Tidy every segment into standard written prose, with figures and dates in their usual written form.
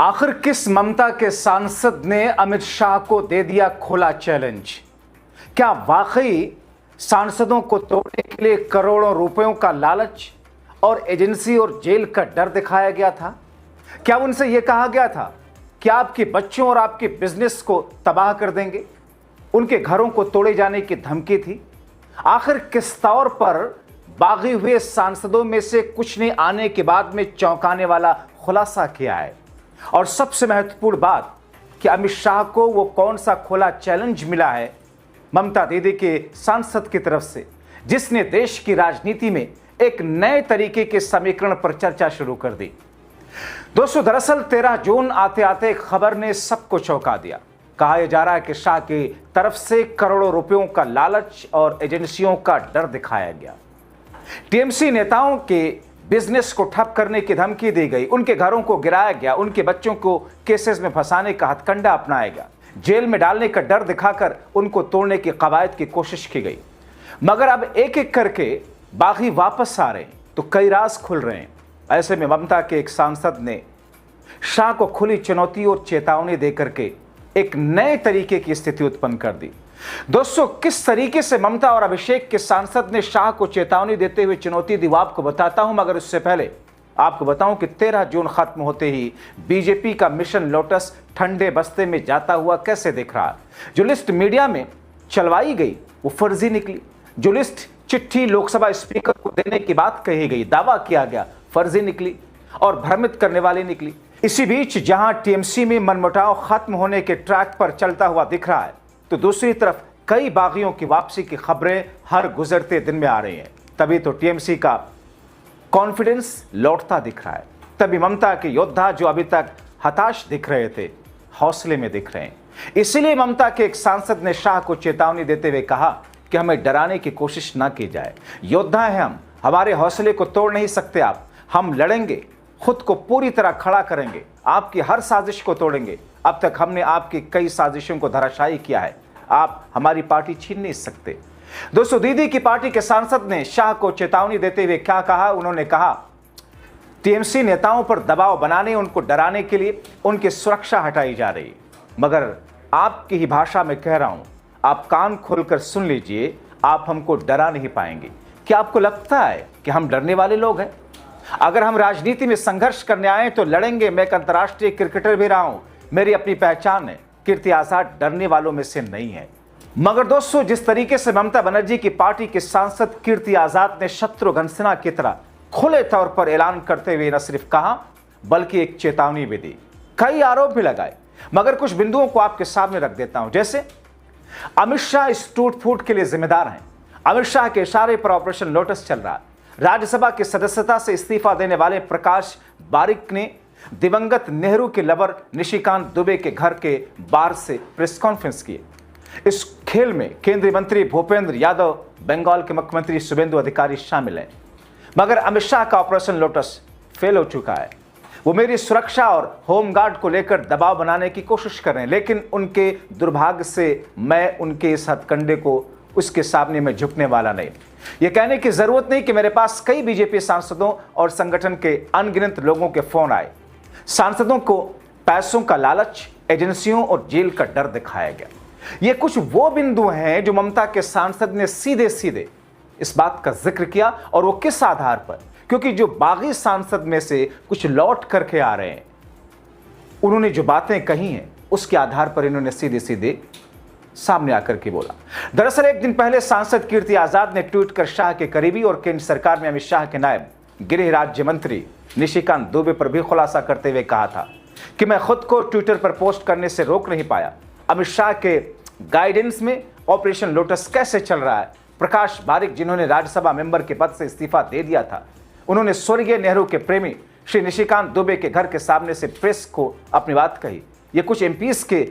आखिर किस ममता के सांसद ने अमित शाह को दे दिया खुला चैलेंज? क्या वाकई सांसदों को तोड़ने के लिए करोड़ों रुपयों का लालच और एजेंसी और जेल का डर दिखाया गया था? क्या उनसे यह कहा गया था कि आपके बच्चों और आपके बिजनेस को तबाह कर देंगे? उनके घरों को तोड़े जाने की धमकी थी? आखिर किस तौर पर बागी हुए सांसदों में से कुछ ने आने के बाद में चौंकाने वाला खुलासा किया है? और सबसे महत्वपूर्ण बात कि अमित शाह को वो कौन सा खुला चैलेंज मिला है ममता दीदी के सांसद की तरफ से, जिसने देश की राजनीति में एक नए तरीके के समीकरण पर चर्चा शुरू कर दी। दोस्तों, दरअसल 13 जून आते आते खबर ने सबको चौंका दिया। कहा जा रहा है कि शाह की तरफ से करोड़ों रुपयों का लालच और एजेंसियों का डर दिखाया गया। टीएमसी नेताओं के बिजनेस को ठप करने की धमकी दी गई, उनके घरों को गिराया गया, उनके बच्चों को केसेस में फंसाने का हथकंडा अपनाया गया, जेल में डालने का डर दिखाकर उनको तोड़ने की कवायद की कोशिश की गई। मगर अब एक एक करके बागी वापस आ रहे हैं तो कई राज खुल रहे हैं। ऐसे में ममता के एक सांसद ने शाह को खुली चुनौती और चेतावनी देकर के एक नए तरीके की स्थिति उत्पन्न कर दी। दोस्तों, किस तरीके से ममता और अभिषेक के सांसद ने शाह को चेतावनी देते हुए चुनौती दी वो आपको बताता हूं, मगर उससे पहले आपको बताऊं कि 13 जून खत्म होते ही बीजेपी का मिशन लोटस ठंडे बस्ते में जाता हुआ कैसे दिख रहा है। जो लिस्ट मीडिया में चलवाई गई वो फर्जी निकली। जो लिस्ट चिट्ठी लोकसभा स्पीकर को देने की बात कही गई, दावा किया गया, फर्जी निकली और भ्रमित करने वाली निकली। इसी बीच जहां टीएमसी में मनमुटाव खत्म होने के ट्रैक पर चलता हुआ दिख रहा है, तो दूसरी तरफ कई बागियों की वापसी की खबरें हर गुजरते दिन में आ रही हैं। तभी तो टीएमसी का कॉन्फिडेंस लौटता दिख रहा है। तभी ममता के योद्धा जो अभी तक हताश दिख रहे थे, हौसले में दिख रहे हैं। इसीलिए ममता के एक सांसद ने शाह को चेतावनी देते हुए कहा कि हमें डराने की कोशिश ना की जाए। योद्धा है हम, हमारे हौसले को तोड़ नहीं सकते आप। हम लड़ेंगे, खुद को पूरी तरह खड़ा करेंगे, आपकी हर साजिश को तोड़ेंगे। अब तक हमने आपकी कई साजिशों को धराशायी किया है, आप हमारी पार्टी छीन नहीं सकते। दोस्तों, दीदी की पार्टी के सांसद ने शाह को चेतावनी देते हुए क्या कहा? उन्होंने कहा टीएमसी नेताओं पर दबाव बनाने, उनको डराने के लिए उनकी सुरक्षा हटाई जा रही है। मगर आपकी ही भाषा में कह रहा हूं, आप कान खोलकर सुन लीजिए, आप हमको डरा नहीं पाएंगे। क्या आपको लगता है कि हम डरने वाले लोग हैं? अगर हम राजनीति में संघर्ष करने आए तो लड़ेंगे। मैं एक अंतर्राष्ट्रीय क्रिकेटर भी रहा हूं, मेरी अपनी पहचान है। कीर्ति आजाद डरने वालों में से नहीं है। मगर दोस्तों, जिस तरीके से ममता बनर्जी की पार्टी के सांसद कीर्ति आजाद ने शत्रुघ्न सिन्हा की तरह खुले तौर पर ऐलान करते हुए न सिर्फ कहा बल्कि एक चेतावनी भी दी, कई आरोप भी लगाए। मगर कुछ बिंदुओं को आपके सामने रख देता हूं। जैसे अमित शाह इस टूट फूट के लिए जिम्मेदार हैं। अमित शाह के इशारे पर ऑपरेशन लोटस चल रहा है। राज्यसभा की सदस्यता से इस्तीफा देने वाले प्रकाश बारिक ने दिवंगत नेहरू के लवर निशिकांत दुबे के घर के बाहर से प्रेस कॉन्फ्रेंस की। इस खेल में केंद्रीय मंत्री भूपेंद्र यादव, बंगाल के मुख्यमंत्री शुभेंदु अधिकारी शामिल हैं। मगर अमित शाह का ऑपरेशन लोटस फेल हो चुका है। वो मेरी सुरक्षा और होमगार्ड को लेकर दबाव बनाने की कोशिश कर रहे हैं, लेकिन उनके दुर्भाग्य से मैं उनके इस हथकंडे को उसके सामने में झुकने वाला नहीं। यह कहने की जरूरत नहीं कि मेरे पास कई बीजेपी सांसदों और संगठन के अनगिनत लोगों के फोन आए। सांसदों को पैसों का लालच, एजेंसियों और जेल का डर दिखाया गया। ये कुछ वो बिंदु हैं जो ममता के सांसद ने सीधे सीधे इस बात का जिक्र किया। और वो किस आधार पर? क्योंकि जो बागी सांसद में से कुछ लौट करके आ रहे हैं, उन्होंने जो बातें कही हैं उसके आधार पर इन्होंने सीधे सीधे सामने आकर के बोला। दरअसल एक दिन पहले सांसद कीर्ति आजाद ने ट्वीट कर शाह के करीबी और केंद्र सरकार में अमित शाह के नायब गृह राज्य मंत्री निशिकांत दुबे पर भी खुलासा करते हुए कहा था कि मैं खुद को ट्विटर पर पोस्ट करने से रोक नहीं पाया। अमित शाह के गाइडेंस में ऑपरेशन लोटस कैसे चल रहा है? प्रकाश बारिक, जिन्होंने राज्यसभा मेंबर के पद से इस्तीफा दे दिया था, उन्होंने स्वर्गीय नेहरू के प्रेमी श्री निशिकांत दुबे के घर के सामने से प्रेस को अपनी बात कही। ये कुछ एमपीज के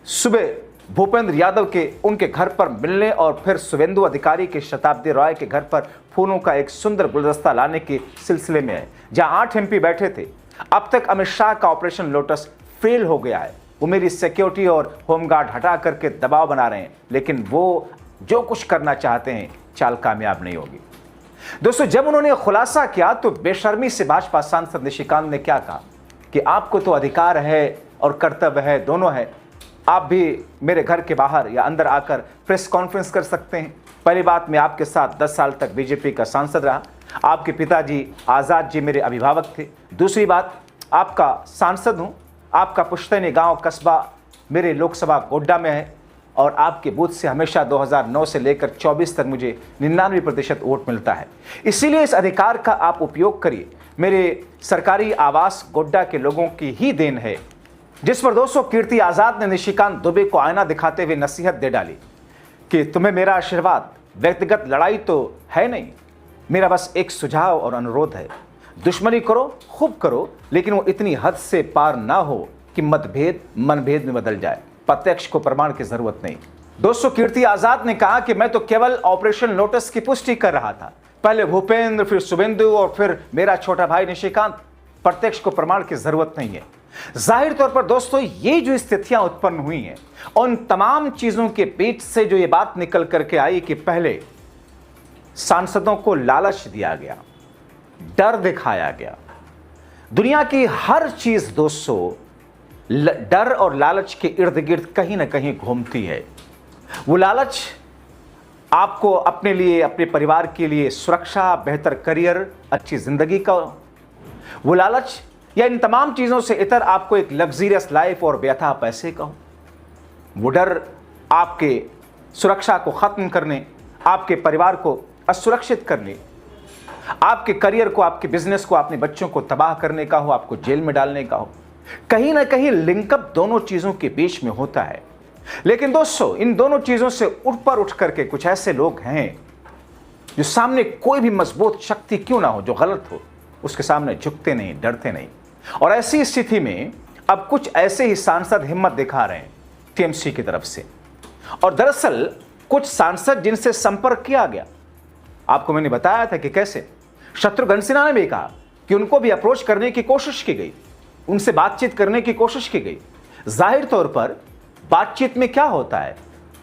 सुबह भूपेंद्र यादव के उनके घर पर मिलने और फिर शुभेंदु अधिकारी के शताब्दी रॉय के घर पर फूलों का एक सुंदर गुलदस्ता लाने के सिलसिले में है, जहां 8 एमपी बैठे थे। अब तक अमित शाह का ऑपरेशन लोटस फेल हो गया है। वो मेरी सिक्योरिटी और होमगार्ड हटा करके दबाव बना रहे हैं, लेकिन वो जो कुछ करना चाहते हैं चाल कामयाब नहीं होगी। दोस्तों, जब उन्होंने खुलासा किया तो बेशर्मी से भाजपा सांसद निशिकांत ने क्या कहा कि आपको तो अधिकार है और कर्तव्य है, दोनों है। आप भी मेरे घर के बाहर या अंदर आकर प्रेस कॉन्फ्रेंस कर सकते हैं। पहली बात, मैं आपके साथ 10 साल तक बीजेपी का सांसद रहा। आपके पिताजी आज़ाद जी मेरे अभिभावक थे। दूसरी बात, आपका सांसद हूँ। आपका पुश्तैनी गांव कस्बा मेरे लोकसभा गोड्डा में है और आपके बूथ से हमेशा 2009 से लेकर 24 तक मुझे 99% वोट मिलता है। इसीलिए इस अधिकार का आप उपयोग करिए। मेरे सरकारी आवास गोड्डा के लोगों की ही देन है, जिस पर दोस्तों कीर्ति आज़ाद ने निशिकांत दुबे को आईना दिखाते हुए नसीहत दे डाली कि तुम्हें मेरा आशीर्वाद, व्यक्तिगत लड़ाई तो है नहीं, मेरा बस एक सुझाव और अनुरोध है, दुश्मनी करो, खूब करो, लेकिन वो इतनी हद से पार ना हो कि मतभेद मनभेद में बदल जाए। प्रत्यक्ष को प्रमाण की जरूरत नहीं। दोस्तों, कीर्ति आज़ाद ने कहा कि मैं तो केवल ऑपरेशन लोटस की पुष्टि कर रहा था, पहले भूपेंद्र, फिर शुभेंदु और फिर मेरा छोटा भाई निशिकांत। प्रत्यक्ष को प्रमाण की जरूरत नहीं है। जाहिर तौर पर दोस्तों, ये जो स्थितियां उत्पन्न हुई हैं, उन तमाम चीजों के बीच से जो ये बात निकल करके आई कि पहले सांसदों को लालच दिया गया, डर दिखाया गया। दुनिया की हर चीज दोस्तों डर और लालच के इर्द गिर्द कहीं ना कहीं घूमती है। वो लालच आपको अपने लिए, अपने परिवार के लिए सुरक्षा, बेहतर करियर, अच्छी जिंदगी का, वो लालच या इन तमाम चीजों से इतर आपको एक लग्जरियस लाइफ और बेथा पैसे का हो। वो डर आपके सुरक्षा को खत्म करने, आपके परिवार को असुरक्षित करने, आपके करियर को, आपके बिजनेस को, अपने बच्चों को तबाह करने का हो, आपको जेल में डालने का हो। कहीं ना कहीं लिंकअप दोनों चीजों के बीच में होता है। लेकिन दोस्तों, इन दोनों चीजों से ऊपर उठ करके कुछ ऐसे लोग हैं जो सामने कोई भी मजबूत शक्ति क्यों ना हो, जो गलत हो, उसके सामने झुकते नहीं, डरते नहीं। और ऐसी स्थिति में अब कुछ ऐसे ही सांसद हिम्मत दिखा रहे हैं टीएमसी की तरफ से। और दरअसल कुछ सांसद जिनसे संपर्क किया गया, आपको मैंने बताया था कि कैसे शत्रुघ्न सिन्हा ने भी कहा कि उनको भी अप्रोच करने की कोशिश की गई, उनसे बातचीत करने की कोशिश की गई। जाहिर तौर पर बातचीत में क्या होता है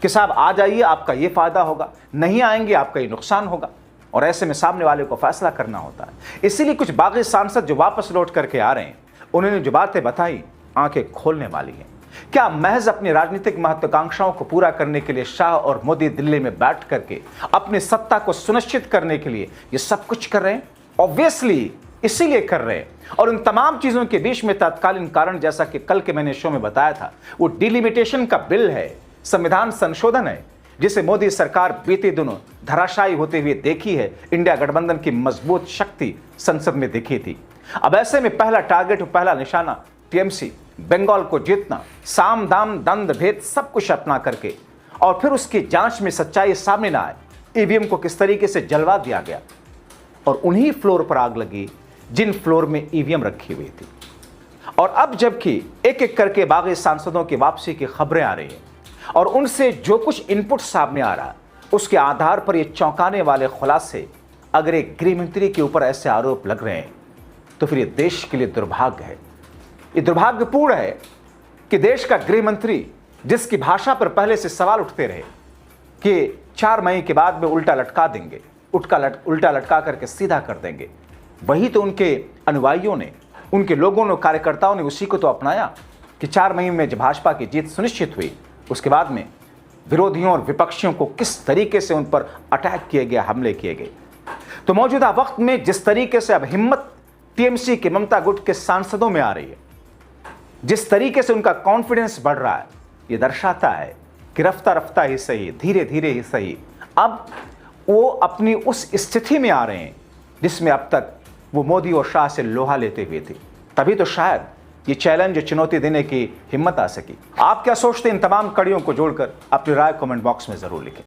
कि साहब आ जाइए, आपका ये फायदा होगा, नहीं आएंगे आपका ये नुकसान होगा, और ऐसे में सामने वाले को फैसला करना होता है। इसीलिए कुछ बागी सांसद जो वापस लौट करके आ रहे हैं, उन्होंने जो बातें बताई आंखें खोलने वाली हैं। क्या महज अपनी राजनीतिक महत्वाकांक्षाओं को पूरा करने के लिए शाह और मोदी दिल्ली में बैठ करके अपनी सत्ता को सुनिश्चित करने के लिए ये सब कुछ कर रहे हैं? ऑब्वियसली इसीलिए कर रहे हैं। और उन तमाम चीजों के बीच में तत्कालीन कारण, जैसा कि कल के मैंने शो में बताया था, वो डिलिमिटेशन का बिल है, संविधान संशोधन है, जिसे मोदी सरकार बीते दिनों धराशायी होते हुए देखी है। इंडिया गठबंधन की मजबूत शक्ति संसद में दिखी थी। अब ऐसे में पहला टारगेट, पहला निशाना टीएमसी, बंगाल को जीतना, साम दाम दंड भेद सब कुछ अपना करके, और फिर उसकी जांच में सच्चाई सामने ना आए, ईवीएम को किस तरीके से जलवा दिया गया और उन्हीं फ्लोर पर आग लगी जिन फ्लोर में ईवीएम रखी हुई थी। और अब जबकि एक एक करके बागी सांसदों की वापसी की खबरें आ रही हैं और उनसे जो कुछ इनपुट सामने आ रहा है, उसके आधार पर ये चौंकाने वाले खुलासे, अगर एक गृह मंत्री के ऊपर ऐसे आरोप लग रहे हैं तो फिर ये देश के लिए दुर्भाग्य है। ये दुर्भाग्यपूर्ण है कि देश का गृह मंत्री, जिसकी भाषा पर पहले से सवाल उठते रहे कि 4 मई के बाद में उल्टा लटका देंगे, उल्टा लटका करके सीधा कर देंगे, वही तो उनके अनुयायियों ने, उनके लोगों ने, कार्यकर्ताओं ने उसी को तो अपनाया कि 4 मई में जब भाजपा की जीत सुनिश्चित हुई, उसके बाद में विरोधियों और विपक्षियों को किस तरीके से उन पर अटैक किए गए, हमले किए गए। तो मौजूदा वक्त में जिस तरीके से अब हिम्मत टीएमसी के ममता गुट के सांसदों में आ रही है, जिस तरीके से उनका कॉन्फिडेंस बढ़ रहा है, ये दर्शाता है कि रफ्ता रफ्ता ही सही, धीरे धीरे ही सही, अब वो अपनी उस स्थिति में आ रहे हैं जिसमें अब तक वो मोदी और शाह से लोहा लेते हुए थे। तभी तो शायद ये चैलेंज, चुनौती देने की हिम्मत आ सकी। आप क्या सोचते हैं? इन तमाम कड़ियों को जोड़कर अपनी राय कमेंट बॉक्स में जरूर लिखें।